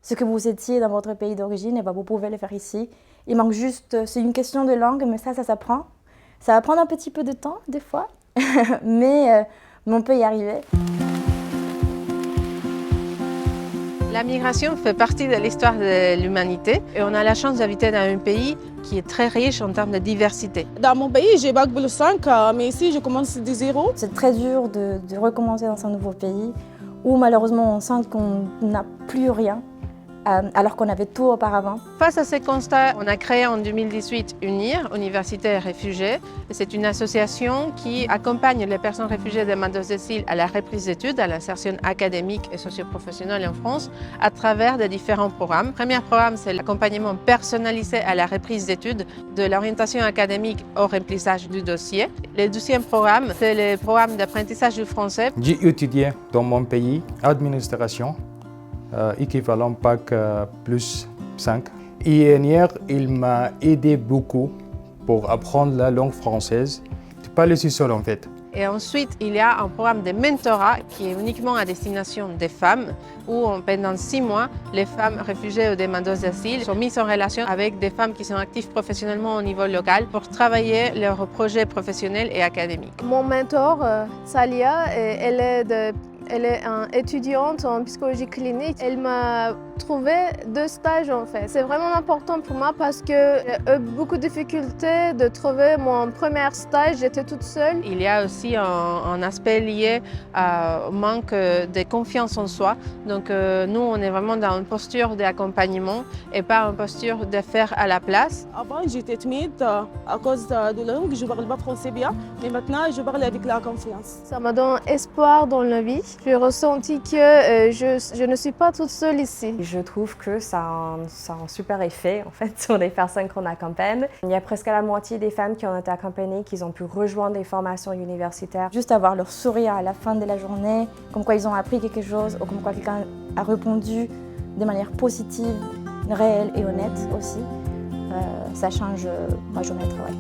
ce que vous étiez dans votre pays d'origine, et ben vous pouvez le faire ici. Il manque juste, c'est une question de langue, mais ça s'apprend. Ça va prendre un petit peu de temps, des fois, mais on peut y arriver. La migration fait partie de l'histoire de l'humanité et on a la chance d'habiter dans un pays qui est très riche en termes de diversité. Dans mon pays, j'ai bac plus 5, mais ici, je commence de zéro. C'est très dur de recommencer dans un nouveau pays où malheureusement on sent qu'on n'a plus rien. Alors qu'on avait tout auparavant. Face à ces constats, on a créé en 2018 UNIR, Université et Réfugiés. C'est une association qui accompagne les personnes réfugiées demandeuses d'asile à la reprise d'études, à l'insertion académique et socio-professionnelle en France, à travers de différents programmes. Le premier programme, c'est l'accompagnement personnalisé à la reprise d'études, de l'orientation académique au remplissage du dossier. Le deuxième programme, c'est le programme d'apprentissage du français. J'ai étudié dans mon pays, administration. Équivalent Bac plus 5. Et hier, il m'a aidé beaucoup pour apprendre la langue française. Je pas le seul en fait. Et ensuite, il y a un programme de mentorat qui est uniquement à destination des femmes, où pendant 6 mois, les femmes réfugiées ou demandeuses d'asile sont mises en relation avec des femmes qui sont actives professionnellement au niveau local pour travailler leurs projets professionnels et académiques. Mon mentor, Salia, elle est étudiante en psychologie clinique. Elle m'a trouvé 2 stages en fait. C'est vraiment important pour moi parce que j'ai eu beaucoup de difficultés de trouver mon premier stage. J'étais toute seule. Il y a aussi un aspect lié au manque de confiance en soi. Donc nous, on est vraiment dans une posture d'accompagnement et pas une posture de faire à la place. Avant, j'étais timide à cause de la langue. Je ne parle pas français bien, mais maintenant, je parle avec la confiance. Ça m'a donné espoir dans la vie. J'ai ressenti que je ne suis pas toute seule ici. Je trouve que ça a un super effet en fait, sur les personnes qu'on accompagne. Il y a presque la moitié des femmes qui ont été accompagnées qui ont pu rejoindre des formations universitaires. Juste avoir leur sourire à la fin de la journée, comme quoi ils ont appris quelque chose, ou comme quoi quelqu'un a répondu de manière positive, réelle et honnête aussi, ça change ma journée de travail.